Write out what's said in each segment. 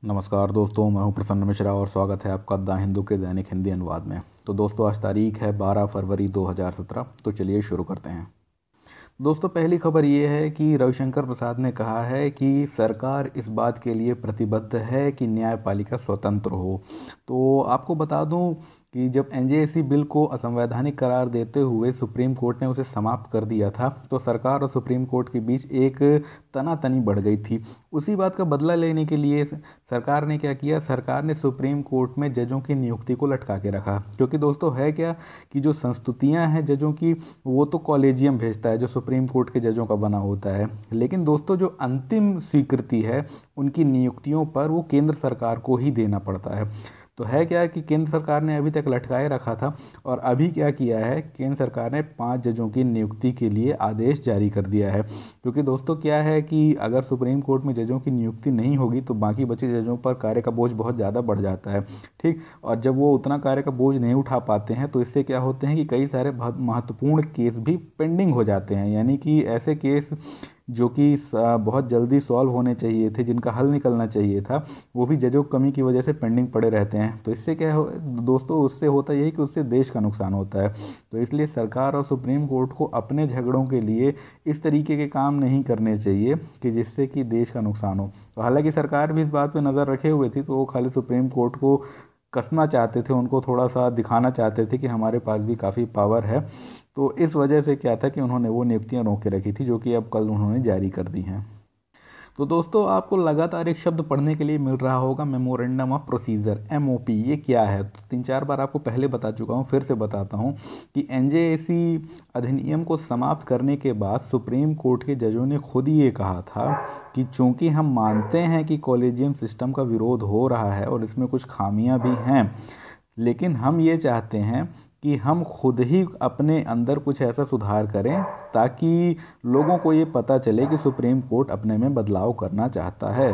नमस्कार दोस्तों, मैं हूं प्रसन्न मिश्रा और स्वागत है आपका द हिंदू के दैनिक हिंदी अनुवाद में। तो दोस्तों, आज तारीख है 12 फरवरी 2017। तो चलिए शुरू करते हैं। दोस्तों, पहली खबर ये है कि रविशंकर प्रसाद ने कहा है कि सरकार इस बात के लिए प्रतिबद्ध है कि न्यायपालिका स्वतंत्र हो। तो आपको बता दूं कि जब एनजेएसी बिल को असंवैधानिक करार देते हुए सुप्रीम कोर्ट ने उसे समाप्त कर दिया था, तो सरकार और सुप्रीम कोर्ट के बीच एक तनातनी बढ़ गई थी। उसी बात का बदला लेने के लिए सरकार ने क्या किया, सरकार ने सुप्रीम कोर्ट में जजों की नियुक्ति को लटका के रखा। क्योंकि दोस्तों है क्या कि जो संस्तुतियां हैं जजों की, वो तो कॉलेजियम भेजता है जो सुप्रीम कोर्ट के जजों का बना होता है। लेकिन दोस्तों, जो अंतिम स्वीकृति है उनकी नियुक्तियों पर, वो केंद्र सरकार को ही देना पड़ता है। तो है क्या कि केंद्र सरकार ने अभी तक लटकाए रखा था, और अभी क्या किया है, केंद्र सरकार ने 5 जजों की नियुक्ति के लिए आदेश जारी कर दिया है। क्योंकि दोस्तों क्या है कि अगर सुप्रीम कोर्ट में जजों की नियुक्ति नहीं होगी तो बाकी बचे जजों पर कार्य का बोझ बहुत ज़्यादा बढ़ जाता है। ठीक, और जब वो उतना कार्य का बोझ नहीं उठा पाते हैं तो इससे क्या होते हैं कि कई सारे बहुत महत्वपूर्ण केस भी पेंडिंग हो जाते हैं। यानी कि ऐसे केस जो कि बहुत जल्दी सॉल्व होने चाहिए थे, जिनका हल निकलना चाहिए था, वो भी जजों की कमी की वजह से पेंडिंग पड़े रहते हैं। तो इससे क्या हो दोस्तों, उससे होता यही कि उससे देश का नुकसान होता है। तो इसलिए सरकार और सुप्रीम कोर्ट को अपने झगड़ों के लिए इस तरीके के काम नहीं करने चाहिए कि जिससे कि देश का नुकसान हो। तो हालांकि सरकार भी इस बात पर नज़र रखे हुए थी, तो वो खाली सुप्रीम कोर्ट को कसना चाहते थे, उनको थोड़ा सा दिखाना चाहते थे कि हमारे पास भी काफ़ी पावर है। तो इस वजह से क्या था कि उन्होंने वो नियुक्तियां रोक के रखी थी, जो कि अब कल उन्होंने जारी कर दी हैं। तो दोस्तों, आपको लगातार एक शब्द पढ़ने के लिए मिल रहा होगा, मेमोरेंडम ऑफ प्रोसीजर, एमओपी। ये क्या है? तो 3-4 बार आपको पहले बता चुका हूँ, फिर से बताता हूँ कि एनजेएसी अधिनियम को समाप्त करने के बाद सुप्रीम कोर्ट के जजों ने खुद ही ये कहा था कि चूंकि हम मानते हैं कि कॉलेजियम सिस्टम का विरोध हो रहा है और इसमें कुछ खामियां भी हैं, लेकिन हम ये चाहते हैं कि हम खुद ही अपने अंदर कुछ ऐसा सुधार करें ताकि लोगों को ये पता चले कि सुप्रीम कोर्ट अपने में बदलाव करना चाहता है।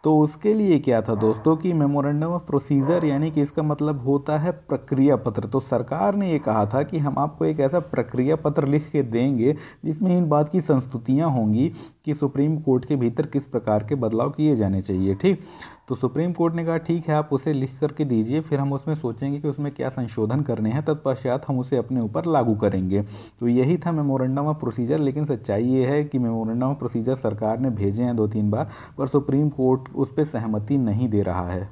तो उसके लिए क्या था दोस्तों कि मेमोरेंडम ऑफ प्रोसीजर, यानी कि इसका मतलब होता है प्रक्रिया पत्र। तो सरकार ने ये कहा था कि हम आपको एक ऐसा प्रक्रिया पत्र लिख के देंगे जिसमें इन बात की संस्तुतियां होंगी कि सुप्रीम कोर्ट के भीतर किस प्रकार के बदलाव किए जाने चाहिए। ठीक, तो सुप्रीम कोर्ट ने कहा ठीक है, आप उसे लिख करके दीजिए, फिर हम उसमें सोचेंगे कि उसमें क्या संशोधन करने हैं, तत्पश्चात हम उसे अपने ऊपर लागू करेंगे। तो यही था मेमोरेंडम ऑफ प्रोसीजर। लेकिन सच्चाई ये है कि मेमोरेंडम ऑफ प्रोसीजर सरकार ने भेजे हैं 2-3 बार, पर सुप्रीम कोर्ट उस पर सहमति नहीं दे रहा है।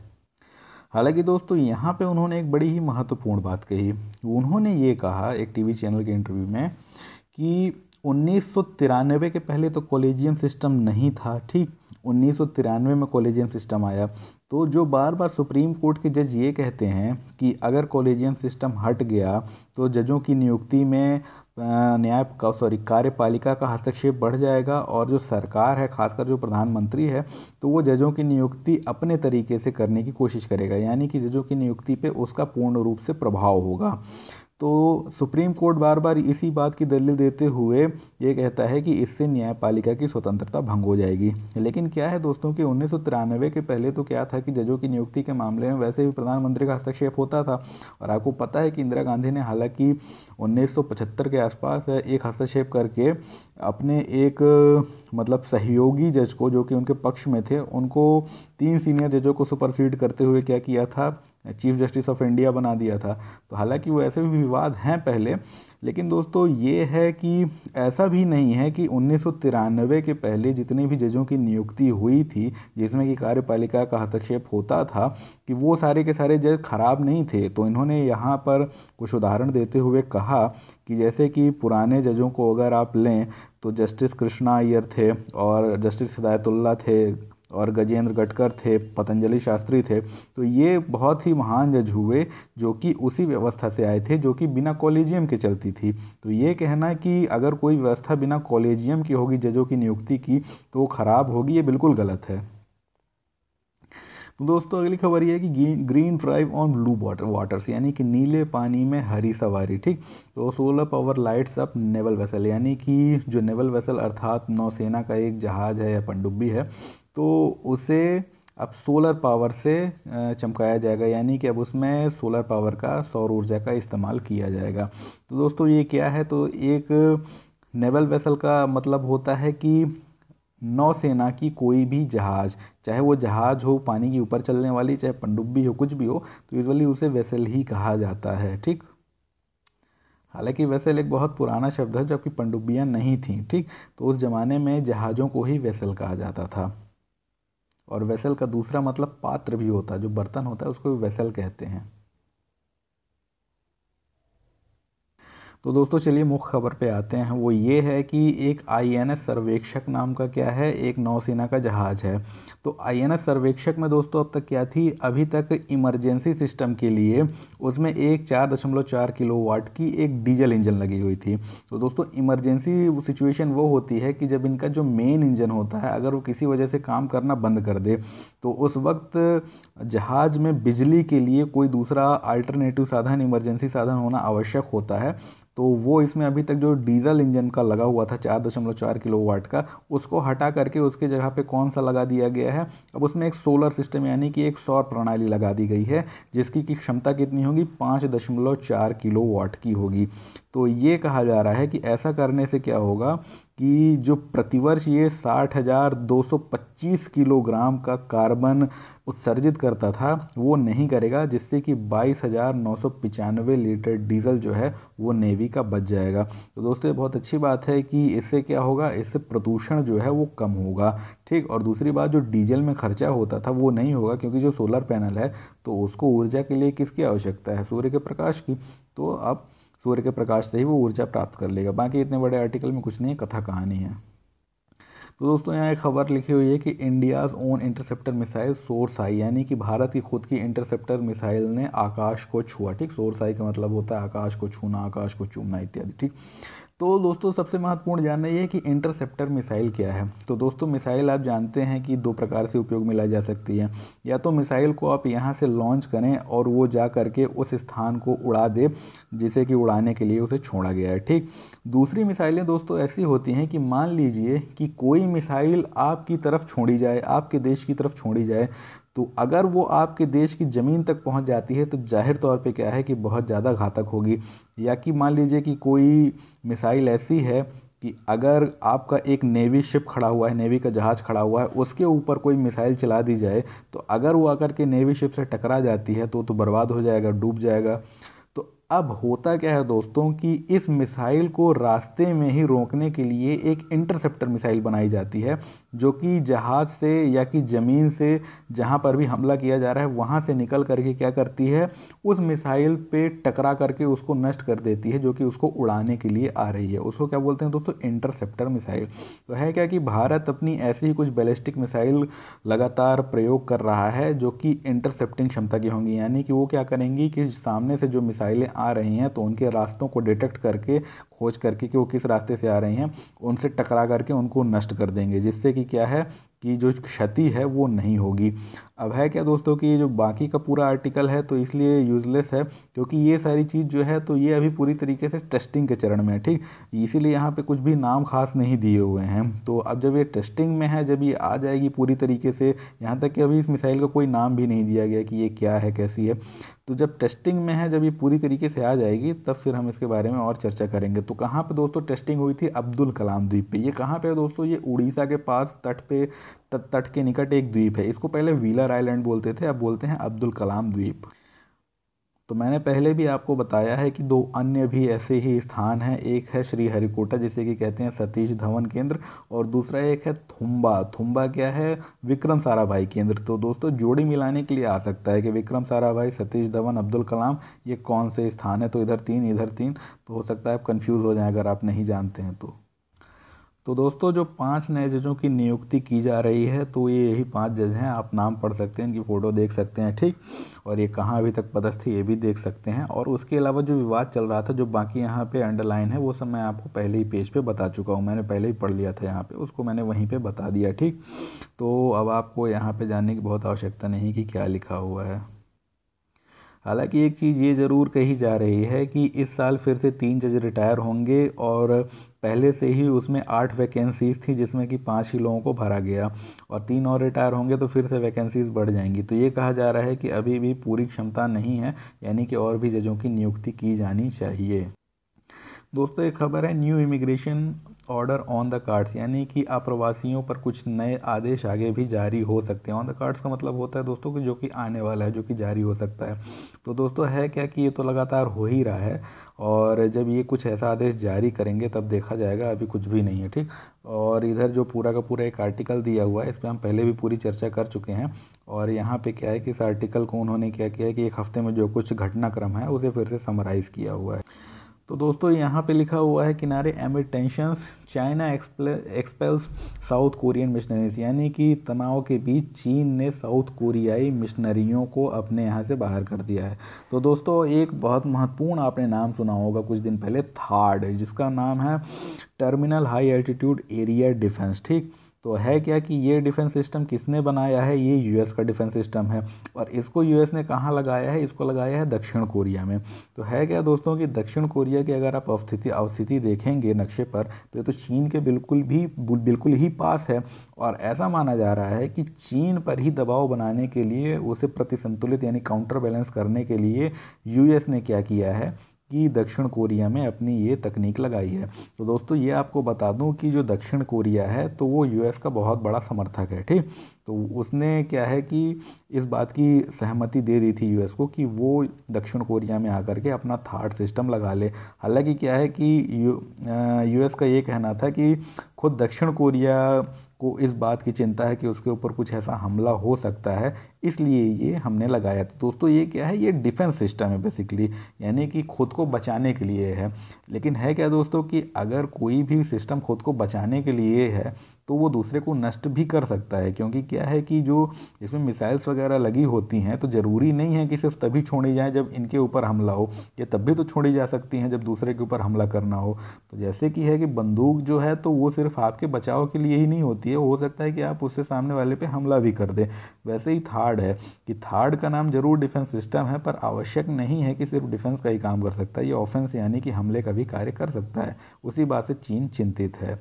हालांकि दोस्तों, यहाँ पे उन्होंने एक बड़ी ही महत्वपूर्ण बात कही। उन्होंने ये कहा एक टीवी चैनल के इंटरव्यू में कि 1993 के पहले तो कॉलेजियम सिस्टम नहीं था। ठीक, 1993 में कॉलेजियम सिस्टम आया। तो जो बार बार सुप्रीम कोर्ट के जज ये कहते हैं कि अगर कॉलेजियम सिस्टम हट गया तो जजों की नियुक्ति में कार्यपालिका का हस्तक्षेप बढ़ जाएगा, और जो सरकार है, खासकर जो प्रधानमंत्री है, तो वो जजों की नियुक्ति अपने तरीके से करने की कोशिश करेगा। यानी कि जजों की नियुक्ति पे उसका पूर्ण रूप से प्रभाव होगा। तो सुप्रीम कोर्ट बार बार इसी बात की दलील देते हुए ये कहता है कि इससे न्यायपालिका की स्वतंत्रता भंग हो जाएगी। लेकिन क्या है दोस्तों कि 1993 के पहले तो क्या था कि जजों की नियुक्ति के मामले में वैसे भी प्रधानमंत्री का हस्तक्षेप होता था। और आपको पता है कि इंदिरा गांधी ने हालांकि 1975 के आसपास एक हस्तक्षेप करके अपने एक मतलब सहयोगी जज को, जो कि उनके पक्ष में थे, उनको 3 सीनियर जजों को सुपरसीड करते हुए क्या किया था, चीफ जस्टिस ऑफ इंडिया बना दिया था। तो हालांकि वो ऐसे भी विवाद हैं पहले, लेकिन दोस्तों ये है कि ऐसा भी नहीं है कि 1993 के पहले जितने भी जजों की नियुक्ति हुई थी जिसमें कि कार्यपालिका का हस्तक्षेप होता था, कि वो सारे के सारे जज खराब नहीं थे। तो इन्होंने यहाँ पर कुछ उदाहरण देते हुए कहा कि जैसे कि पुराने जजों को अगर आप लें तो जस्टिस कृष्णा अय्यर थे, और जस्टिस हिदायतुल्ला थे, और गजेंद्र गटकर थे, पतंजलि शास्त्री थे। तो ये बहुत ही महान जज हुए जो कि उसी व्यवस्था से आए थे जो कि बिना कॉलेजियम के चलती थी। तो ये कहना कि अगर कोई व्यवस्था बिना कॉलेजियम की होगी जजों की नियुक्ति की तो वो खराब होगी, ये बिल्कुल गलत है। तो दोस्तों, अगली खबर ये है कि green drive on blue waters, यानी कि नीले पानी में हरी सवारी। ठीक, तो solar power lights up naval vessel, यानी कि जो नेवल वेसल अर्थात नौसेना का एक जहाज है या पनडुब्बी है, तो उसे अब सोलर पावर से चमकाया जाएगा। यानी कि अब उसमें सोलर पावर का, सौर ऊर्जा का इस्तेमाल किया जाएगा। तो दोस्तों ये क्या है, तो एक नेवल वेसल का मतलब होता है कि नौसेना की कोई भी जहाज़, चाहे वो जहाज़ हो पानी के ऊपर चलने वाली, चाहे पनडुब्बी हो, कुछ भी हो, तो यूजुअली उसे वेसल ही कहा जाता है। ठीक, हालांकि वेसल एक बहुत पुराना शब्द है, जबकि पनडुब्बियाँ नहीं थीं। ठीक, तो उस ज़माने में जहाज़ों को ही वेसल कहा जाता था। और वेसल का दूसरा मतलब पात्र भी होता है, जो बर्तन होता है उसको वेसल कहते हैं। तो दोस्तों चलिए मुख्य खबर पे आते हैं। वो ये है कि एक आईएनएस सर्वेक्षक नाम का क्या है, एक नौसेना का जहाज़ है। तो आईएनएस सर्वेक्षक में दोस्तों अब तक क्या थी, अभी तक इमरजेंसी सिस्टम के लिए उसमें एक 4.4 किलोवाट की एक डीजल इंजन लगी हुई थी। तो दोस्तों इमरजेंसी सिचुएशन वो होती है कि जब इनका जो मेन इंजन होता है अगर वो किसी वजह से काम करना बंद कर दे, तो उस वक्त जहाज़ में बिजली के लिए कोई दूसरा अल्टरनेटिव साधन, इमरजेंसी साधन होना आवश्यक होता है। तो वो इसमें अभी तक जो डीजल इंजन का लगा हुआ था 4.4 किलोवाट का, उसको हटा करके उसके जगह पे कौन सा लगा दिया गया है, अब उसमें एक सोलर सिस्टम यानी कि एक सौर प्रणाली लगा दी गई है, जिसकी की क्षमता कितनी होगी, 5.4 किलोवाट की होगी। तो ये कहा जा रहा है कि ऐसा करने से क्या होगा कि जो प्रतिवर्ष ये 60,225 किलोग्राम का कार्बन उत्सर्जित करता था वो नहीं करेगा, जिससे कि 22,995 लीटर डीजल जो है वो नेवी का बच जाएगा। तो दोस्तों ये बहुत अच्छी बात है कि इससे क्या होगा, इससे प्रदूषण जो है वो कम होगा। ठीक, और दूसरी बात, जो डीजल में खर्चा होता था वो नहीं होगा, क्योंकि जो सोलर पैनल है तो उसको ऊर्जा के लिए किसकी आवश्यकता है, सूर्य के प्रकाश की। तो अब सूर्य के प्रकाश से ही वो ऊर्जा प्राप्त कर लेगा। बाकी इतने बड़े आर्टिकल में कुछ नहीं है, कथा कहानी है। तो दोस्तों यहाँ एक खबर लिखी हुई है कि इंडियाज़ ओन इंटरसेप्टर मिसाइल सोरसाई, यानी कि भारत की खुद की इंटरसेप्टर मिसाइल ने आकाश को छुआ। ठीक, सोरसाई का मतलब होता है आकाश को छूना, आकाश को चूमना इत्यादि। ठीक, तो दोस्तों सबसे महत्वपूर्ण जानना ये है कि इंटरसेप्टर मिसाइल क्या है। तो दोस्तों मिसाइल आप जानते हैं कि दो प्रकार से उपयोग में लाई जा सकती है। या तो मिसाइल को आप यहाँ से लॉन्च करें और वो जा करके उस स्थान को उड़ा दे जिसे कि उड़ाने के लिए उसे छोड़ा गया है। ठीक, दूसरी मिसाइलें दोस्तों ऐसी होती हैं कि मान लीजिए कि कोई मिसाइल आपकी तरफ छोड़ी जाए, आपके देश की तरफ छोड़ी जाए, तो अगर वो आपके देश की ज़मीन तक पहुंच जाती है तो जाहिर तौर पे क्या है कि बहुत ज़्यादा घातक होगी। या कि मान लीजिए कि कोई मिसाइल ऐसी है कि अगर आपका एक नेवी शिप खड़ा हुआ है, नेवी का जहाज़ खड़ा हुआ है, उसके ऊपर कोई मिसाइल चला दी जाए, तो अगर वो आकर के नेवी शिप से टकरा जाती है तो बर्बाद हो जाएगा, डूब जाएगा। तो अब होता क्या है दोस्तों कि इस मिसाइल को रास्ते में ही रोकने के लिए एक इंटरसेप्टर मिसाइल बनाई जाती है, जो कि जहाज़ से या कि ज़मीन से जहां पर भी हमला किया जा रहा है वहां से निकल करके क्या करती है, उस मिसाइल पे टकरा करके उसको नष्ट कर देती है, जो कि उसको उड़ाने के लिए आ रही है। उसको क्या बोलते हैं दोस्तों, इंटरसेप्टर मिसाइल। तो है क्या कि भारत अपनी ऐसी ही कुछ बैलिस्टिक मिसाइल लगातार प्रयोग कर रहा है जो कि इंटरसेप्टिंग क्षमता की होंगी, यानी कि वो क्या करेंगी कि सामने से जो मिसाइलें आ रही हैं तो उनके रास्तों को डिटेक्ट करके, खोज करके कि वो किस रास्ते से आ रही हैं, उनसे टकरा करके उनको नष्ट कर देंगे, जिससे कि क्या है कि जो क्षति है वो नहीं होगी। अब है क्या दोस्तों कि ये जो बाकी का पूरा आर्टिकल है तो इसलिए यूज़लेस है, क्योंकि ये सारी चीज़ जो है तो ये अभी पूरी तरीके से टेस्टिंग के चरण में है। ठीक, इसीलिए यहाँ पे कुछ भी नाम खास नहीं दिए हुए हैं। तो अब जब ये टेस्टिंग में है, जब ये आ जाएगी पूरी तरीके से, यहाँ तक कि अभी इस मिसाइल का कोई नाम भी नहीं दिया गया कि ये क्या है, कैसी है, तो जब टेस्टिंग में है, जब ये पूरी तरीके से आ जाएगी तब फिर हम इसके बारे में और चर्चा करेंगे। तो कहाँ पे दोस्तों टेस्टिंग हुई थी, अब्दुल कलाम द्वीप पे। ये कहाँ पे है दोस्तों, ये उड़ीसा के पास तट के निकट एक द्वीप है। इसको पहले व्हीलर आइलैंड बोलते थे, अब बोलते हैं अब्दुल कलाम द्वीप। तो मैंने पहले भी आपको बताया है कि दो अन्य भी ऐसे ही स्थान हैं, एक है श्रीहरिकोटा जिसे कि कहते हैं सतीश धवन केंद्र, और दूसरा एक है थुम्बा। थुम्बा क्या है, विक्रम साराभाई केंद्र। तो दोस्तों जोड़ी मिलाने के लिए आ सकता है कि विक्रम साराभाई, सतीश धवन, अब्दुल कलाम, ये कौन से स्थान है। तो इधर 3 इधर 3, तो हो सकता है आप कंफ्यूज हो जाएं अगर आप नहीं जानते हैं तो दोस्तों जो 5 नए जजों की नियुक्ति की जा रही है तो ये यही 5 जज हैं। आप नाम पढ़ सकते हैं, इनकी फ़ोटो देख सकते हैं। ठीक, और ये कहाँ अभी तक पदस्थ थे ये भी देख सकते हैं। और उसके अलावा जो विवाद चल रहा था, जो बाकी यहाँ पे अंडरलाइन है, वो सब मैं आपको पहले ही पेज पे बता चुका हूँ। मैंने पहले ही पढ़ लिया था यहाँ पे, उसको मैंने वहीं पे बता दिया। ठीक, तो अब आपको यहाँ पे जानने की बहुत आवश्यकता नहीं कि क्या लिखा हुआ है। हालांकि एक चीज़ ये ज़रूर कही जा रही है कि इस साल फिर से 3 जज रिटायर होंगे, और पहले से ही उसमें 8 वैकेंसीज थी जिसमें कि 5 ही लोगों को भरा गया, और 3 और रिटायर होंगे तो फिर से वैकेंसीज बढ़ जाएंगी। तो ये कहा जा रहा है कि अभी भी पूरी क्षमता नहीं है, यानी कि और भी जजों की नियुक्ति की जानी चाहिए। दोस्तों एक खबर है, new immigration order on the cards, यानी कि अप्रवासियों पर कुछ नए आदेश आगे भी जारी हो सकते हैं। ऑन द कार्ड्स का मतलब होता है दोस्तों कि जो कि आने वाला है, जो कि जारी हो सकता है। तो दोस्तों है क्या कि ये तो लगातार हो ही रहा है, और जब ये कुछ ऐसा आदेश जारी करेंगे तब देखा जाएगा, अभी कुछ भी नहीं है, ठीक। और इधर जो पूरा का पूरा एक आर्टिकल दिया हुआ है, इस पर हम पहले भी पूरी चर्चा कर चुके हैं। और यहाँ पे क्या है कि इस आर्टिकल को उन्होंने क्या किया है कि एक हफ्ते में जो कुछ घटनाक्रम है उसे फिर से समराइज़ किया हुआ है। तो दोस्तों यहाँ पे लिखा हुआ है, किनारे एमिड tensions China expels south Korean missionaries, यानी कि तनाव के बीच चीन ने साउथ कोरियाई मिशनरियों को अपने यहाँ से बाहर कर दिया है। तो दोस्तों एक बहुत महत्वपूर्ण आपने नाम सुना होगा कुछ दिन पहले, थार्ड, जिसका नाम है terminal high altitude area defence, ठीक। तो है क्या कि ये डिफेंस सिस्टम किसने बनाया है, ये यूएस का डिफेंस सिस्टम है। और इसको यूएस ने कहाँ लगाया है, इसको लगाया है दक्षिण कोरिया में। तो है क्या दोस्तों कि दक्षिण कोरिया की अगर आप अवस्थिति देखेंगे नक्शे पर, तो ये तो चीन के बिल्कुल ही पास है। और ऐसा माना जा रहा है कि चीन पर ही दबाव बनाने के लिए, उसे प्रतिसंतुलित यानी काउंटर बैलेंस करने के लिए यूएस ने क्या किया है कि दक्षिण कोरिया में अपनी ये तकनीक लगाई है। तो दोस्तों ये आपको बता दूं कि जो दक्षिण कोरिया है तो वो यूएस का बहुत बड़ा समर्थक है, ठीक। तो उसने क्या है कि इस बात की सहमति दे दी थी यूएस को कि वो दक्षिण कोरिया में आकर के अपना थार्ड सिस्टम लगा ले। हालांकि क्या है कि यूएस का ये कहना था कि खुद दक्षिण कोरिया को इस बात की चिंता है कि उसके ऊपर कुछ ऐसा हमला हो सकता है, इसलिए ये हमने लगाया। तो दोस्तों ये क्या है, ये डिफेंस सिस्टम है बेसिकली, यानी कि खुद को बचाने के लिए है। लेकिन है क्या दोस्तों कि अगर कोई भी सिस्टम खुद को बचाने के लिए है तो वो दूसरे को नष्ट भी कर सकता है, क्योंकि क्या है कि जो इसमें मिसाइल्स वगैरह लगी होती हैं तो ज़रूरी नहीं है कि सिर्फ तभी छोड़ी जाए जब इनके ऊपर हमला हो, ये तब भी तो छोड़ी जा सकती हैं जब दूसरे के ऊपर हमला करना हो। तो जैसे कि है कि बंदूक जो है तो वो सिर्फ आपके बचाव के लिए ही नहीं होती है, हो सकता है कि आप उससे सामने वाले पे हमला भी कर दें। वैसे ही थार्ड है कि थार्ड का नाम जरूर डिफेंस सिस्टम है, पर आवश्यक नहीं है कि सिर्फ डिफेंस का ही काम कर सकता है, ये ऑफेंस यानी कि हमले का भी कार्य कर सकता है। उसी बात से चीन चिंतित है।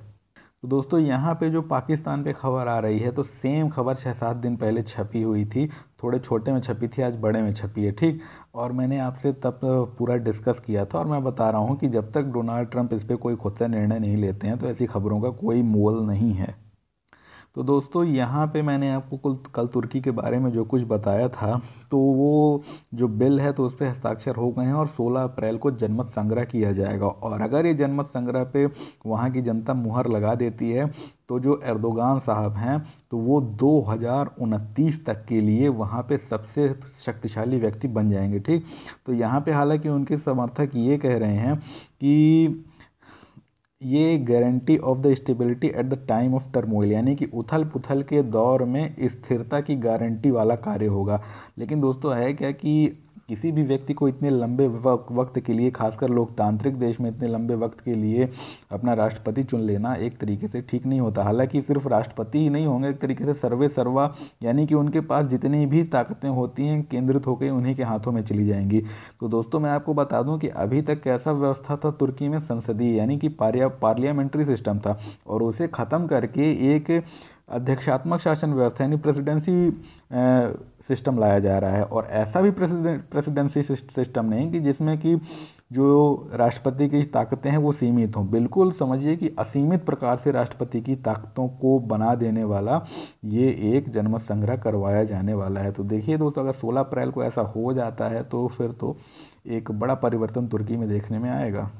तो दोस्तों यहाँ पे जो पाकिस्तान पे खबर आ रही है, तो सेम खबर 6-7 दिन पहले छपी हुई थी, थोड़े छोटे में छपी थी, आज बड़े में छपी है, ठीक। और मैंने आपसे तब पूरा डिस्कस किया था, और मैं बता रहा हूँ कि जब तक डोनाल्ड ट्रंप इस पर कोई खुद से निर्णय नहीं लेते हैं तो ऐसी खबरों का कोई मोल नहीं है। तो दोस्तों यहाँ पे मैंने आपको कल तुर्की के बारे में जो कुछ बताया था, तो वो जो बिल है तो उस पर हस्ताक्षर हो गए हैं और 16 अप्रैल को जनमत संग्रह किया जाएगा। और अगर ये जनमत संग्रह पे वहाँ की जनता मुहर लगा देती है तो जो एर्दोगान साहब हैं तो वो 2029 तक के लिए वहाँ पे सबसे शक्तिशाली व्यक्ति बन जाएंगे, ठीक। तो यहाँ पे हालांकि उनके समर्थक ये कह रहे हैं कि ये guarantee of the stability at the time of turmoil, यानी कि उथल पुथल के दौर में स्थिरता की गारंटी वाला कार्य होगा। लेकिन दोस्तों है क्या कि किसी भी व्यक्ति को इतने लंबे वक्त के लिए, खासकर लोकतांत्रिक देश में इतने लंबे वक्त के लिए अपना राष्ट्रपति चुन लेना एक तरीके से ठीक नहीं होता। हालांकि सिर्फ राष्ट्रपति ही नहीं होंगे, एक तरीके से सर्वे सर्वा, यानी कि उनके पास जितनी भी ताकतें होती हैं केंद्रित होकर उन्हीं के हाथों में चली जाएंगी। तो दोस्तों मैं आपको बता दूं कि अभी तक कैसा व्यवस्था था तुर्की में, संसदीय यानी कि पार्लियामेंट्री सिस्टम था, और उसे ख़त्म करके एक अध्यक्षात्मक शासन व्यवस्था यानी प्रेसिडेंसी सिस्टम लाया जा रहा है। और ऐसा भी प्रेसिडेंसी सिस्टम नहीं कि जिसमें कि जो राष्ट्रपति की ताकतें हैं वो सीमित हों, बिल्कुल समझिए कि असीमित प्रकार से राष्ट्रपति की ताकतों को बना देने वाला ये एक जनमत संग्रह करवाया जाने वाला है। तो देखिए दोस्तों, अगर 16 अप्रैल को ऐसा हो जाता है तो फिर तो एक बड़ा परिवर्तन तुर्की में देखने में आएगा।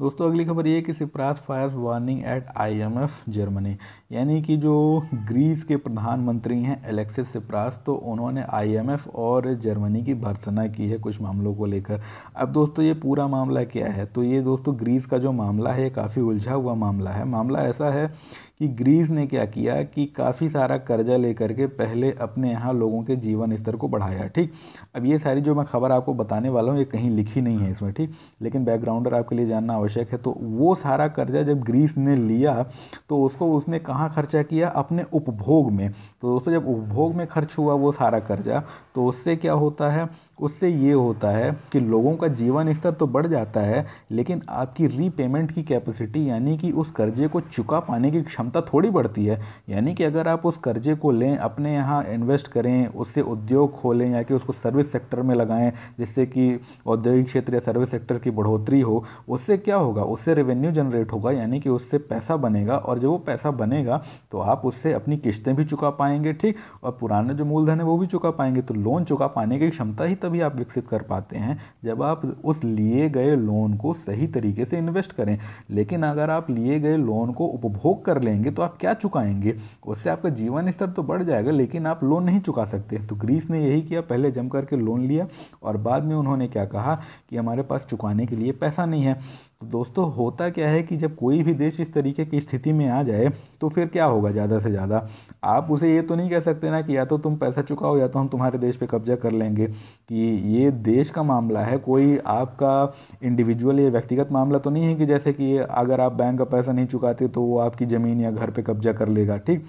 दोस्तों अगली खबर ये है कि Tsipras fires warning at IMF Germany, यानी कि जो ग्रीस के प्रधानमंत्री हैं एलेक्सिस सिप्रास, तो उन्होंने आईएमएफ और जर्मनी की भर्त्सना की है कुछ मामलों को लेकर। अब दोस्तों ये पूरा मामला क्या है, तो ये दोस्तों ग्रीस का जो मामला है काफ़ी उलझा हुआ मामला है। मामला ऐसा है कि ग्रीस ने क्या किया कि काफ़ी सारा कर्जा लेकर के पहले अपने यहाँ लोगों के जीवन स्तर को बढ़ाया, ठीक। अब ये सारी जो मैं खबर आपको बताने वाला हूँ ये कहीं लिखी नहीं है इसमें, ठीक, लेकिन बैकग्राउंडर आपके लिए जानना आवश्यक है। तो वो सारा कर्जा जब ग्रीस ने लिया तो उसको उसने कहाँ खर्चा किया, अपने उपभोग में। तो दोस्तों जब उपभोग में खर्च हुआ वो सारा कर्जा, तो उससे क्या होता है, उससे ये होता है कि लोगों का जीवन स्तर तो बढ़ जाता है, लेकिन आपकी रीपेमेंट की कैपेसिटी यानी कि उस कर्जे को चुका पाने की क्षमता क्षमता थोड़ी बढ़ती है। यानी कि अगर आप उस कर्जे को लें, अपने यहाँ इन्वेस्ट करें, उससे उद्योग खोलें या कि उसको सर्विस सेक्टर में लगाएं, जिससे कि औद्योगिक क्षेत्र या सर्विस सेक्टर की बढ़ोतरी हो, उससे क्या होगा, उससे रेवेन्यू जनरेट होगा, यानी कि उससे पैसा बनेगा। और जब वो पैसा बनेगा तो आप उससे अपनी किस्तें भी चुका पाएंगे, ठीक, और पुराना जो मूलधन है वो भी चुका पाएंगे। तो लोन चुका पाने की क्षमता ही तभी आप विकसित कर पाते हैं जब आप उस लिए गए लोन को सही तरीके से इन्वेस्ट करें। लेकिन अगर आप लिए गए लोन को उपभोग कर लेंगे तो आप क्या चुकाएंगे? उससे आपका जीवन स्तर तो बढ़ जाएगा लेकिन आप लोन नहीं चुका सकते। तो ग्रीस ने यही किया, पहले जम करके लोन लिया और बाद में उन्होंने क्या कहा कि हमारे पास चुकाने के लिए पैसा नहीं है। तो दोस्तों होता क्या है कि जब कोई भी देश इस तरीके की स्थिति में आ जाए तो फिर क्या होगा, ज़्यादा से ज़्यादा आप उसे ये तो नहीं कह सकते ना कि या तो तुम पैसा चुकाओ या तो हम तुम्हारे देश पे कब्जा कर लेंगे। कि ये देश का मामला है, कोई आपका इंडिविजुअल या व्यक्तिगत मामला तो नहीं है कि जैसे कि अगर आप बैंक का पैसा नहीं चुकाते तो वो आपकी ज़मीन या घर पे कब्जा कर लेगा, ठीक।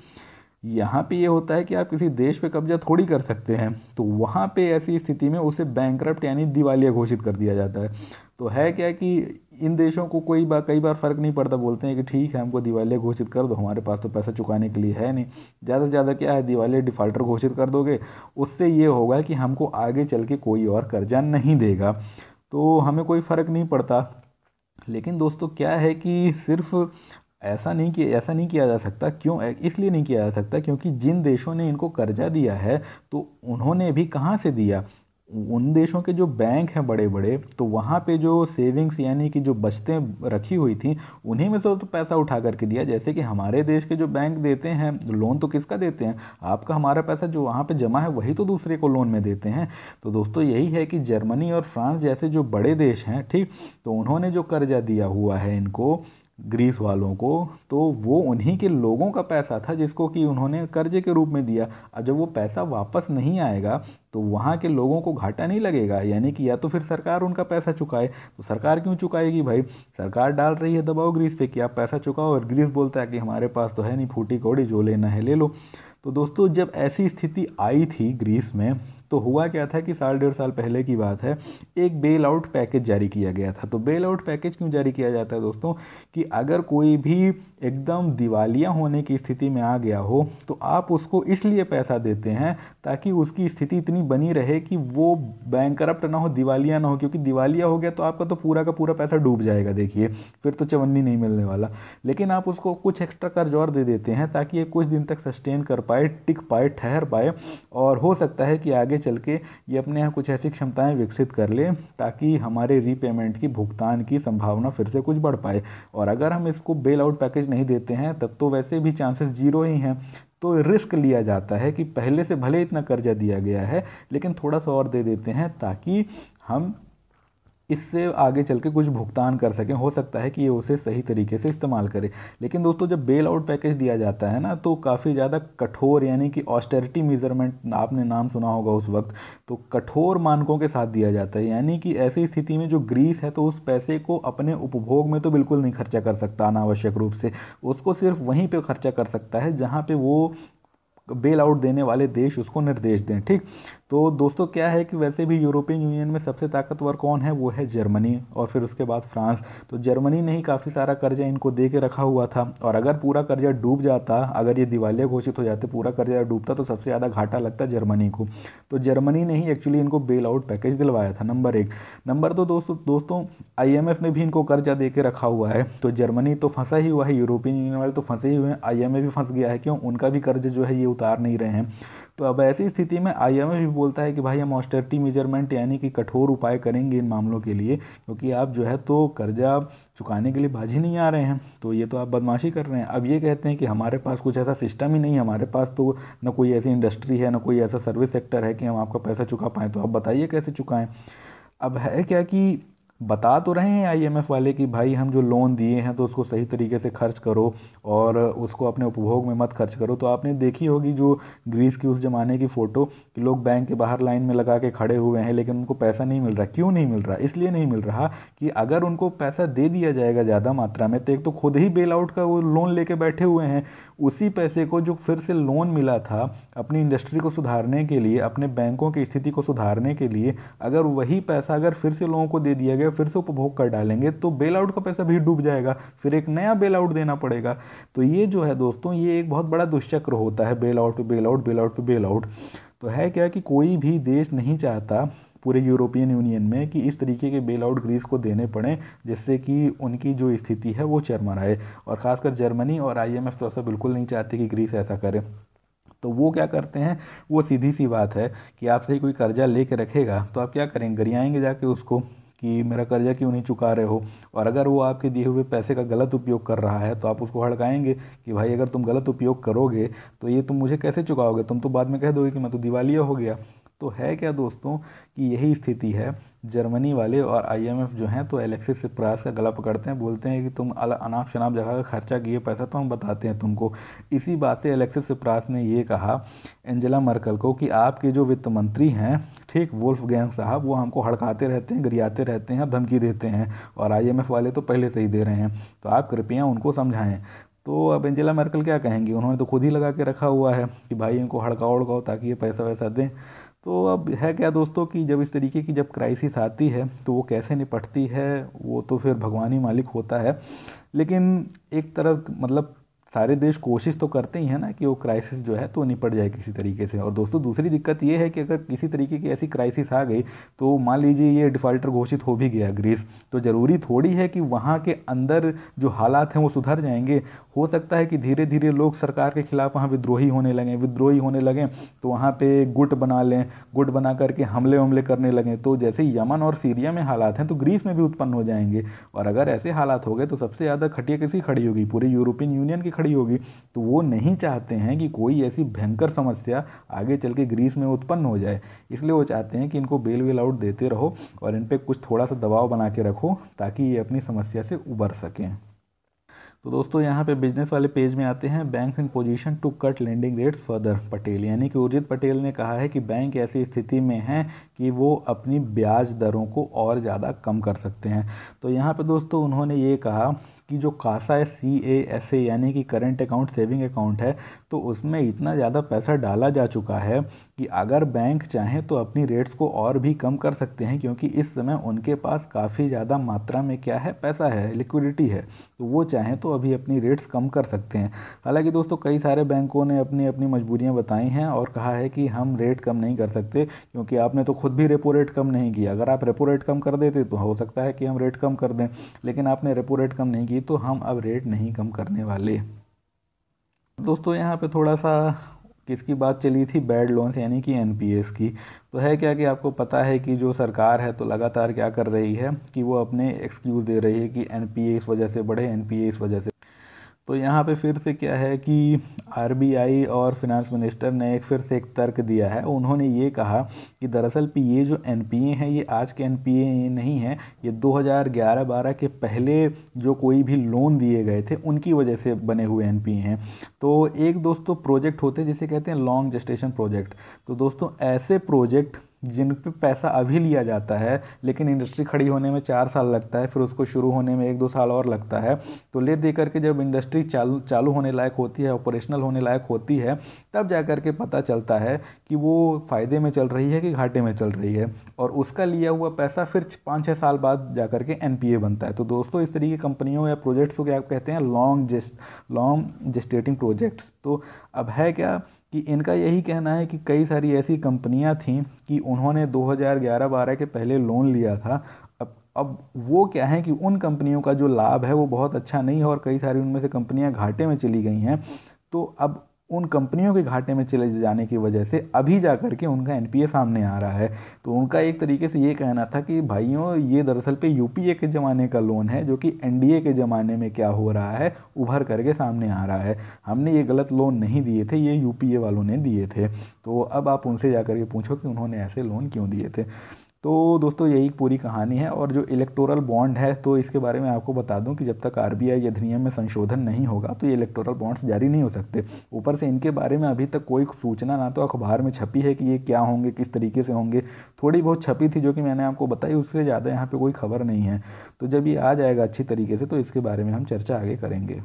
यहाँ पे ये होता है कि आप किसी देश पे कब्जा थोड़ी कर सकते हैं। तो वहाँ पे ऐसी स्थिति में उसे बैंकरप्ट यानी दिवालिया घोषित कर दिया जाता है। तो है क्या कि इन देशों को कई बार फ़र्क नहीं पड़ता, बोलते हैं कि ठीक है हमको दिवालिया घोषित कर दो, हमारे पास तो पैसा चुकाने के लिए है नहीं। ज़्यादा से ज़्यादा क्या है, दिवालिया डिफ़ॉल्टर घोषित कर दोगे, उससे ये होगा कि हमको आगे चल के कोई और कर्जा नहीं देगा, तो हमें कोई फ़र्क नहीं पड़ता। लेकिन दोस्तों क्या है कि सिर्फ ऐसा नहीं किया जा सकता। क्यों? इसलिए नहीं किया जा सकता क्योंकि जिन देशों ने इनको कर्जा दिया है तो उन्होंने भी कहाँ से दिया, उन देशों के जो बैंक हैं बड़े बड़े, तो वहाँ पे जो सेविंग्स यानी कि जो बचतें रखी हुई थी उन्हीं में से तो पैसा उठा करके दिया। जैसे कि हमारे देश के जो बैंक देते हैं लोन, तो किसका देते हैं, आपका हमारा पैसा जो वहाँ पे जमा है वही तो दूसरे को लोन में देते हैं। तो दोस्तों यही है कि जर्मनी और फ्रांस जैसे जो बड़े देश हैं, ठीक, तो उन्होंने जो कर्जा दिया हुआ है इनको, ग्रीस वालों को, तो वो उन्हीं के लोगों का पैसा था जिसको कि उन्होंने कर्जे के रूप में दिया। अब जब वो पैसा वापस नहीं आएगा तो वहाँ के लोगों को घाटा नहीं लगेगा, यानी कि या तो फिर सरकार उनका पैसा चुकाए। तो सरकार क्यों चुकाएगी भाई, सरकार डाल रही है दबाव ग्रीस पे कि आप पैसा चुकाओ, और ग्रीस बोलता है कि हमारे पास तो है नहीं, फूटी कौड़ी, जो लेना है ले लो। तो दोस्तों जब ऐसी स्थिति आई थी ग्रीस में तो हुआ क्या था कि 1.5 साल पहले की बात है, एक बेल आउट पैकेज जारी किया गया था। तो बेल आउट पैकेज क्यों जारी किया जाता है दोस्तों, कि अगर कोई भी एकदम दिवालिया होने की स्थिति में आ गया हो तो आप उसको इसलिए पैसा देते हैं ताकि उसकी स्थिति इतनी बनी रहे कि वो बैंकरप्ट ना हो, दिवालिया ना हो। क्योंकि दिवालिया हो गया तो आपका तो पूरा का पूरा पैसा डूब जाएगा, देखिए फिर तो चवन्नी नहीं मिलने वाला। लेकिन आप उसको कुछ एक्स्ट्रा कर्ज और दे देते हैं ताकि ये कुछ दिन तक सस्टेन कर पाए, टिक पाए, ठहर पाए, और हो सकता है कि आगे चल के ये अपने यहाँ कुछ ऐसी क्षमताएं विकसित कर ले ताकि हमारे रीपेमेंट की, भुगतान की संभावना फिर से कुछ बढ़ पाए। और अगर हम इसको बेल आउट पैकेज नहीं देते हैं तब तो वैसे भी चांसेस जीरो ही हैं। तो रिस्क लिया जाता है कि पहले से भले इतना कर्जा दिया गया है लेकिन थोड़ा सा और दे देते हैं ताकि हम इससे आगे चल के कुछ भुगतान कर सकें। हो सकता है कि ये उसे सही तरीके से इस्तेमाल करे। लेकिन दोस्तों जब बेल आउट पैकेज दिया जाता है ना तो काफ़ी ज़्यादा कठोर, यानी कि ऑस्टेरिटी मेजरमेंट आपने नाम सुना होगा उस वक्त, तो कठोर मानकों के साथ दिया जाता है। यानी कि ऐसी स्थिति में जो ग्रीस है तो उस पैसे को अपने उपभोग में तो बिल्कुल नहीं खर्चा कर सकता अनावश्यक रूप से, उसको सिर्फ वहीं पर खर्चा कर सकता है जहाँ पर वो बेल आउट देने वाले देश उसको निर्देश दें, ठीक। तो दोस्तों क्या है कि वैसे भी यूरोपियन यूनियन में सबसे ताकतवर कौन है, वो है जर्मनी, और फिर उसके बाद फ्रांस। तो जर्मनी ने ही काफ़ी सारा कर्जा इनको दे के रखा हुआ था, और अगर पूरा कर्जा डूब जाता, अगर ये दिवालिया घोषित हो जाते, पूरा कर्जा डूबता, तो सबसे ज़्यादा घाटा लगता जर्मनी को। तो जर्मनी ने ही एक्चुअली इनको बेल आउट पैकेज दिलवाया था, नंबर 1। नंबर 2 दोस्तों IMF ने भी इनको कर्जा दे के रखा हुआ है। तो जर्मनी तो फंसा ही हुआ है, यूरोपियन यूनियन वाले तो फंसे ही हुए हैं, IMF भी फंस गया है। क्यों? उनका भी कर्ज जो है ये उतार नहीं रहे हैं। तो अब ऐसी स्थिति में IMF भी बोलता है कि भाई हम ऑस्टेरिटी मेजरमेंट यानी कि कठोर उपाय करेंगे इन मामलों के लिए, क्योंकि आप जो है तो कर्जा चुकाने के लिए बाजी नहीं आ रहे हैं, तो ये तो आप बदमाशी कर रहे हैं। अब ये कहते हैं कि हमारे पास कुछ ऐसा सिस्टम ही नहीं है, हमारे पास तो ना कोई ऐसी इंडस्ट्री है, ना कोई ऐसा सर्विस सेक्टर है कि हम आपका पैसा चुका पाएँ। तो आप बताइए कैसे चुकाएँ। अब है क्या कि बता तो रहे हैं IMF वाले कि भाई हम जो लोन दिए हैं तो उसको सही तरीके से खर्च करो और उसको अपने उपभोग में मत खर्च करो। तो आपने देखी होगी जो ग्रीस की उस ज़माने की फ़ोटो कि लोग बैंक के बाहर लाइन में लगा के खड़े हुए हैं लेकिन उनको पैसा नहीं मिल रहा। क्यों नहीं मिल रहा? इसलिए नहीं मिल रहा कि अगर उनको पैसा दे दिया जाएगा ज़्यादा मात्रा में तो एक तो खुद ही बेल आउट का वो लोन लेके बैठे हुए हैं, उसी पैसे को जो फिर से लोन मिला था अपनी इंडस्ट्री को सुधारने के लिए, अपने बैंकों की स्थिति को सुधारने के लिए, अगर वही पैसा अगर फिर से लोगों को दे दिया गया फिर से उपभोग कर डालेंगे तो बेल आउट का पैसा भी डूब जाएगा, फिर एक नया बेल आउट देना पड़ेगा। तो ये जो है दोस्तों, ये एक बहुत बड़ा दुष्चक्र होता है, बेल आउट पे बेल आउट, बेल आउट पे बेल आउट। तो है क्या कि कोई भी देश नहीं चाहता पूरे यूरोपियन यूनियन में कि इस तरीके के बेल आउट ग्रीस को देने पड़े, जिससे कि उनकी जो स्थिति है वो चरमराए। और ख़ासकर जर्मनी और आईएमएफ तो ऐसा बिल्कुल नहीं चाहते कि ग्रीस ऐसा करे। तो वो क्या करते हैं, वो सीधी सी बात है कि आपसे ही कोई कर्जा लेके रखेगा तो आप क्या करेंगे, गरियाएंगे जाके उसको कि मेरा कर्जा क्यों नहीं चुका रहे हो। और अगर वो आपके दिए हुए पैसे का गलत उपयोग कर रहा है तो आप उसको हड़काएंगे कि भाई अगर तुम गलत उपयोग करोगे तो ये तुम मुझे कैसे चुकाओगे, तुम तो बाद में कह दोगे कि मैं तो दिवालिया हो गया। तो है क्या दोस्तों कि यही स्थिति है। जर्मनी वाले और आईएमएफ जो हैं तो एलेक्सिस सिप्रास का गला पकड़ते हैं, बोलते हैं कि तुम अनाप शनाप जगह का खर्चा किए पैसा तो हम बताते हैं तुमको। इसी बात से एलेक्सिस सिप्रास ने ये कहा एंजेला मर्कल को कि आपके जो वित्त मंत्री हैं, ठीक, वोल्फगैंग साहब, वो हमको हड़काते रहते हैं, गरियाते रहते हैं, धमकी देते हैं, और आईएमएफ वाले तो पहले से ही दे रहे हैं, तो आप कृपया उनको समझाएं। तो अब एंजेला मर्कल क्या कहेंगी, उन्होंने तो खुद ही लगा के रखा हुआ है कि भाई इनको हड़काओ उड़काओ ताकि ये पैसा वैसा दें। तो अब है क्या दोस्तों कि जब इस तरीके की जब क्राइसिस आती है तो वो कैसे निपटती है वो तो फिर भगवान ही मालिक होता है। लेकिन एक तरफ मतलब सारे देश कोशिश तो करते ही हैं ना कि वो क्राइसिस जो है तो निपट जाए किसी तरीके से। और दोस्तों दूसरी दिक्कत ये है कि अगर किसी तरीके की ऐसी क्राइसिस आ गई तो मान लीजिए ये डिफ़ॉल्टर घोषित हो भी गया ग्रीस, तो ज़रूरी थोड़ी है कि वहाँ के अंदर जो हालात हैं वो सुधर जाएंगे। हो सकता है कि धीरे धीरे लोग सरकार के खिलाफ वहाँ विद्रोही होने लगें तो वहाँ पे गुट बना लें, गुट बना करके हमले करने लगें। तो जैसे यमन और सीरिया में हालात हैं तो ग्रीस में भी उत्पन्न हो जाएंगे। और अगर ऐसे हालात हो गए तो सबसे ज़्यादा खटिया किसी खड़ी होगी, पूरे यूरोपियन यूनियन की खड़ी होगी। तो वो नहीं चाहते हैं कि कोई ऐसी भयंकर समस्या आगे चल के ग्रीस में उत्पन्न हो जाए, इसलिए वो चाहते हैं कि इनको बेल वेल आउट देते रहो और इन पर कुछ थोड़ा सा दबाव बना के रखो ताकि ये अपनी समस्या से उबर सकें। तो दोस्तों यहाँ पे बिजनेस वाले पेज में आते हैं, bank in position to cut lending rates further, Patel यानी कि उर्जित पटेल ने कहा है कि बैंक ऐसी स्थिति में हैं कि वो अपनी ब्याज दरों को और ज़्यादा कम कर सकते हैं। तो यहाँ पे दोस्तों उन्होंने ये कहा कि जो कासा है CASA यानी कि करंट अकाउंट सेविंग अकाउंट है, तो उसमें इतना ज़्यादा पैसा डाला जा चुका है कि अगर बैंक चाहें तो अपनी रेट्स को और भी कम कर सकते हैं, क्योंकि इस समय उनके पास काफ़ी ज़्यादा मात्रा में क्या है, पैसा है, लिक्विडिटी है। तो वो चाहें तो अभी अपनी रेट्स कम कर सकते हैं। हालांकि दोस्तों कई सारे बैंकों ने अपनी अपनी मजबूरियां बताई हैं और कहा है कि हम रेट कम नहीं कर सकते क्योंकि आपने तो खुद भी रेपो रेट कम नहीं किया। अगर आप रेपो रेट कम कर देते तो हो सकता है कि हम रेट कम कर दें, लेकिन आपने रेपो रेट कम नहीं की तो हम अब रेट नहीं कम करने वाले। दोस्तों यहाँ पे थोड़ा सा किसकी बात चली थी, बैड लोन्स यानी कि NPAs की। तो है क्या कि आपको पता है कि जो सरकार है तो लगातार क्या कर रही है कि वो अपने एक्सक्यूज़ दे रही है कि NPA इस वजह से बढ़े, NPA इस वजह से। तो यहाँ पे फिर से क्या है कि RBI और फिनांस मिनिस्टर ने फिर से एक तर्क दिया है। उन्होंने ये कहा कि दरअसल पे ये जो NPA हैं ये आज के NPA नहीं है, ये 2011-12 के पहले जो कोई भी लोन दिए गए थे उनकी वजह से बने हुए NPA हैं। तो एक दोस्तों प्रोजेक्ट होते हैं जिसे कहते हैं लॉन्ग जेस्टेशन प्रोजेक्ट। तो दोस्तों ऐसे प्रोजेक्ट जिन पे पैसा अभी लिया जाता है लेकिन इंडस्ट्री खड़ी होने में 4 साल लगता है, फिर उसको शुरू होने में 1-2 साल और लगता है, तो ले दे करके जब इंडस्ट्री चालू होने लायक होती है, ऑपरेशनल होने लायक होती है, तब जा कर के पता चलता है कि वो फ़ायदे में चल रही है कि घाटे में चल रही है, और उसका लिया हुआ पैसा फिर 5-6 साल बाद जा कर के NPA बनता है। तो दोस्तों इस तरीके की कंपनियों या प्रोजेक्ट्स को क्या कहते हैं, लॉन्ग जेस्टेटिंग प्रोजेक्ट्स। तो अब है क्या कि इनका यही कहना है कि कई सारी ऐसी कंपनियां थीं कि उन्होंने 2011-12 के पहले लोन लिया था। अब वो क्या है कि उन कंपनियों का जो लाभ है वो बहुत अच्छा नहीं है और कई सारी उनमें से कंपनियां घाटे में चली गई हैं। तो अब उन कंपनियों के घाटे में चले जाने की वजह से अभी जा कर के उनका NPA सामने आ रहा है। तो उनका एक तरीके से ये कहना था कि भाइयों ये दरअसल पे UPA के ज़माने का लोन है जो कि NDA के ज़माने में क्या हो रहा है उभर करके सामने आ रहा है। हमने ये गलत लोन नहीं दिए थे, ये UPA वालों ने दिए थे। तो अब आप उनसे जा कर के पूछो कि उन्होंने ऐसे लोन क्यों दिए थे। तो दोस्तों यही पूरी कहानी है। और जो इलेक्टोरल बॉन्ड है तो इसके बारे में आपको बता दूं कि जब तक RBI अधिनियम में संशोधन नहीं होगा तो ये इलेक्टोरल बॉन्ड्स जारी नहीं हो सकते। ऊपर से इनके बारे में अभी तक कोई सूचना ना तो अखबार में छपी है कि ये क्या होंगे, किस तरीके से होंगे। थोड़ी बहुत छपी थी जो कि मैंने आपको बताई, उससे ज़्यादा यहाँ पर कोई खबर नहीं है। तो जब ये आ जाएगा अच्छी तरीके से तो इसके बारे में हम चर्चा आगे करेंगे।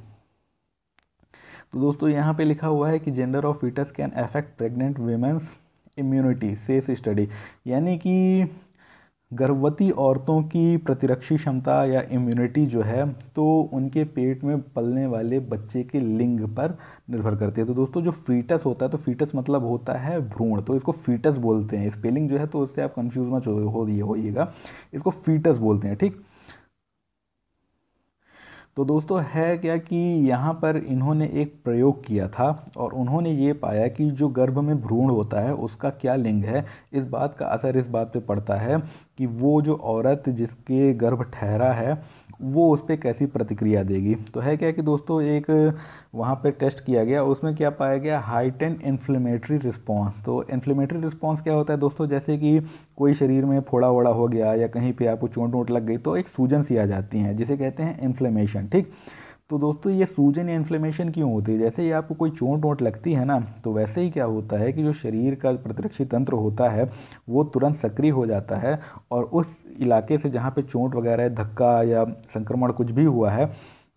तो दोस्तों यहाँ पे लिखा हुआ है कि gender of foetus can affect pregnant women's immunity, says study, यानी कि गर्भवती औरतों की प्रतिरक्षी क्षमता या इम्यूनिटी जो है तो उनके पेट में पलने वाले बच्चे के लिंग पर निर्भर करती है। तो दोस्तों जो फीटस होता है, तो फीटस मतलब होता है भ्रूण, तो इसको फीटस बोलते हैं। स्पेलिंग जो है तो उससे आप कंफ्यूज मत होइएगा, इसको फीटस बोलते हैं, ठीक। तो दोस्तों है क्या कि यहाँ पर इन्होंने एक प्रयोग किया था और उन्होंने ये पाया कि जो गर्भ में भ्रूण होता है उसका क्या लिंग है, इस बात का असर इस बात पे पड़ता है कि वो जो औरत जिसके गर्भ ठहरा है वो उस पर कैसी प्रतिक्रिया देगी। तो है क्या कि दोस्तों एक वहाँ पे टेस्ट किया गया, उसमें क्या पाया गया, हाइटेंड इन्फ्लेमेटरी रिस्पॉन्स। तो इन्फ्लेमेटरी रिस्पॉन्स क्या होता है दोस्तों, जैसे कि कोई शरीर में फोड़ा वोड़ा हो गया या कहीं पे आपको चोट वोट लग गई तो एक सूजन सी आ जाती है जिसे कहते हैं इन्फ्लेमेशन, ठीक। तो दोस्तों ये सूजन या इन्फ्लेमेशन क्यों होती है, जैसे ही आपको कोई चोट वोट लगती है ना, तो वैसे ही क्या होता है कि जो शरीर का प्रतिरक्षी तंत्र होता है वो तुरंत सक्रिय हो जाता है और उस इलाके से जहाँ पे चोट वगैरह है, धक्का या संक्रमण कुछ भी हुआ है,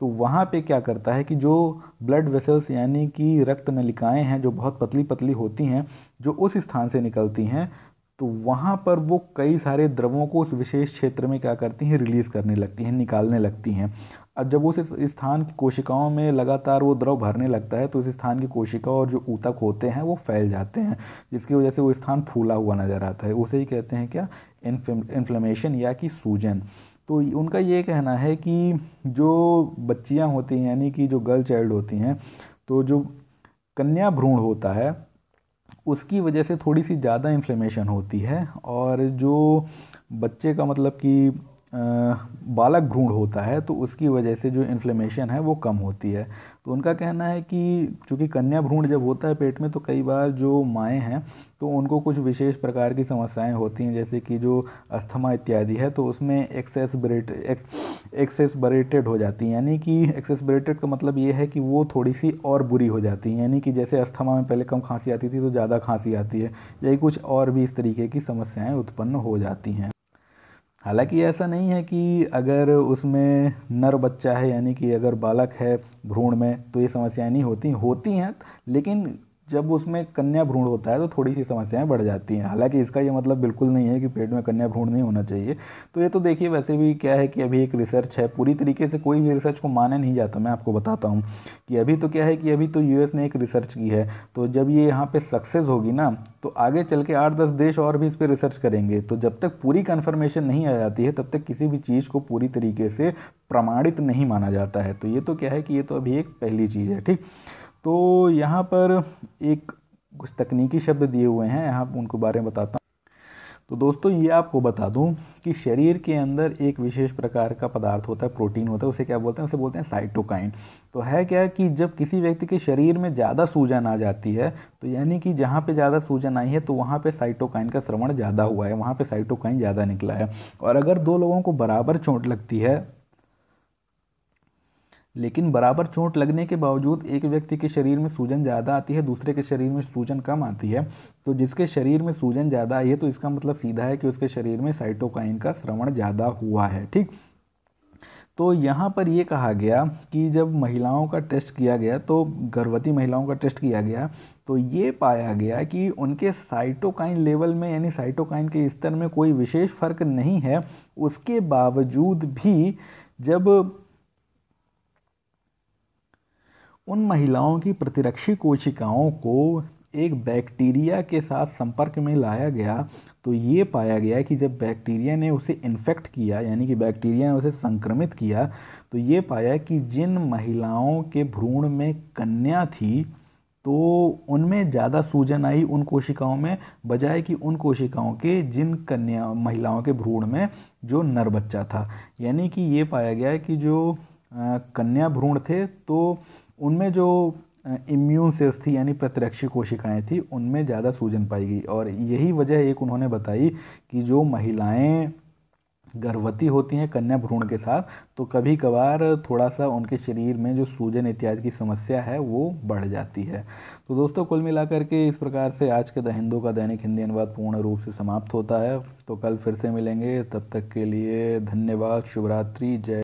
तो वहाँ पे क्या करता है कि जो ब्लड वेसल्स यानी कि रक्त नलिकाएं हैं जो बहुत पतली पतली होती हैं, जो उस स्थान से निकलती हैं, तो वहाँ पर वो कई सारे द्रवों को उस विशेष क्षेत्र में क्या करती हैं, रिलीज़ करने लगती हैं, निकालने लगती हैं। अब जब उस स्थान की कोशिकाओं में लगातार वो द्रव भरने लगता है तो उस स्थान की कोशिका और जो ऊतक होते हैं वो फैल जाते हैं, जिसकी वजह से वो स्थान फूला हुआ नज़र आता है। उसे ही कहते हैं क्या, इन्फ्लेमेशन या कि सूजन। तो उनका ये कहना है कि जो बच्चियां होती हैं यानी कि जो गर्ल चाइल्ड होती हैं, तो जो कन्या भ्रूण होता है उसकी वजह से थोड़ी सी ज़्यादा इन्फ्लेमेशन होती है, और जो बच्चे का मतलब कि बालक भ्रूण होता है तो उसकी वजह से जो इन्फ्लेमेशन है वो कम होती है। तो उनका कहना है कि चूँकि कन्या भ्रूण जब होता है पेट में तो कई बार जो माएँ हैं तो उनको कुछ विशेष प्रकार की समस्याएं होती हैं, जैसे कि जो अस्थमा इत्यादि है तो उसमें एक्सेसबरेटेड हो जाती हैं। यानी कि एक्सेसबरेटेड का मतलब ये है कि वो थोड़ी सी और बुरी हो जाती हैं, यानी कि जैसे अस्थमा में पहले कम खांसी आती थी तो ज़्यादा खांसी आती है, यही कुछ और भी इस तरीके की समस्याएं उत्पन्न हो जाती हैं। हालांकि ऐसा नहीं है कि अगर उसमें नर बच्चा है यानी कि अगर बालक है भ्रूण में तो ये समस्याएं नहीं होती हैं, लेकिन जब उसमें कन्या भ्रूण होता है तो थोड़ी सी समस्याएं बढ़ जाती हैं। हालांकि इसका ये मतलब बिल्कुल नहीं है कि पेट में कन्या भ्रूण नहीं होना चाहिए। तो ये तो देखिए वैसे भी क्या है कि अभी एक रिसर्च है, पूरी तरीके से कोई भी रिसर्च को माना नहीं जाता। मैं आपको बताता हूँ कि अभी तो क्या है कि अभी तो यूएस ने एक रिसर्च की है, तो जब ये यहाँ पे सक्सेस होगी ना तो आगे चल के 8-10 देश और भी इस पर रिसर्च करेंगे। तो जब तक पूरी कन्फर्मेशन नहीं आ जाती है तब तक किसी भी चीज़ को पूरी तरीके से प्रमाणित नहीं माना जाता है। तो ये तो क्या है कि ये तो अभी एक पहली चीज़ है, ठीक। तो यहाँ पर एक कुछ तकनीकी शब्द दिए हुए हैं, यहाँ उनको बारे में बताता हूँ। तो दोस्तों ये आपको बता दूं कि शरीर के अंदर एक विशेष प्रकार का पदार्थ होता है, प्रोटीन होता है, उसे क्या बोलते हैं, उसे बोलते हैं साइटोकाइन। तो है क्या कि जब किसी व्यक्ति के शरीर में ज़्यादा सूजन आ जाती है तो यानी कि जहाँ पे ज़्यादा सूजन आई है तो वहाँ पे साइटोकाइन का स्रवण ज़्यादा हुआ है, वहाँ पे साइटोकाइन ज़्यादा निकला है। और अगर दो लोगों को बराबर चोट लगती है, लेकिन बराबर चोट लगने के बावजूद एक व्यक्ति के शरीर में सूजन ज़्यादा आती है, दूसरे के शरीर में सूजन कम आती है, तो जिसके शरीर में सूजन ज़्यादा आई है तो इसका मतलब सीधा है कि उसके शरीर में साइटोकाइन का स्रवण ज़्यादा हुआ है, ठीक। तो यहाँ पर ये कहा गया कि जब महिलाओं का टेस्ट किया गया, तो गर्भवती महिलाओं का टेस्ट किया गया, तो ये पाया गया कि उनके साइटोकाइन लेवल में यानी साइटोकाइन के स्तर में कोई विशेष फर्क नहीं है। उसके बावजूद भी जब उन महिलाओं की प्रतिरक्षी कोशिकाओं को एक बैक्टीरिया के साथ संपर्क में लाया गया तो ये पाया गया कि जब बैक्टीरिया ने उसे इन्फेक्ट किया यानी कि बैक्टीरिया ने उसे संक्रमित किया, तो ये पाया कि जिन महिलाओं के भ्रूण में कन्या थी तो उनमें ज़्यादा सूजन आई उन कोशिकाओं में, बजाय कि उन कोशिकाओं के जिन कन्या महिलाओं के भ्रूण में जो नर बच्चा था। यानी कि ये पाया गया कि जो कन्या भ्रूण थे तो उनमें जो इम्यून सेल्स थी यानी प्रतिरक्षी कोशिकाएं थी उनमें ज़्यादा सूजन पाई गई। और यही वजह एक उन्होंने बताई कि जो महिलाएं गर्भवती होती हैं कन्या भ्रूण के साथ तो कभी कभार थोड़ा सा उनके शरीर में जो सूजन इत्यादि की समस्या है वो बढ़ जाती है। तो दोस्तों कुल मिलाकर के इस प्रकार से आज के द हिंदू का दैनिक हिंदी अनुवाद पूर्ण रूप से समाप्त होता है। तो कल फिर से मिलेंगे, तब तक के लिए धन्यवाद, शुभ रात्रि, जय।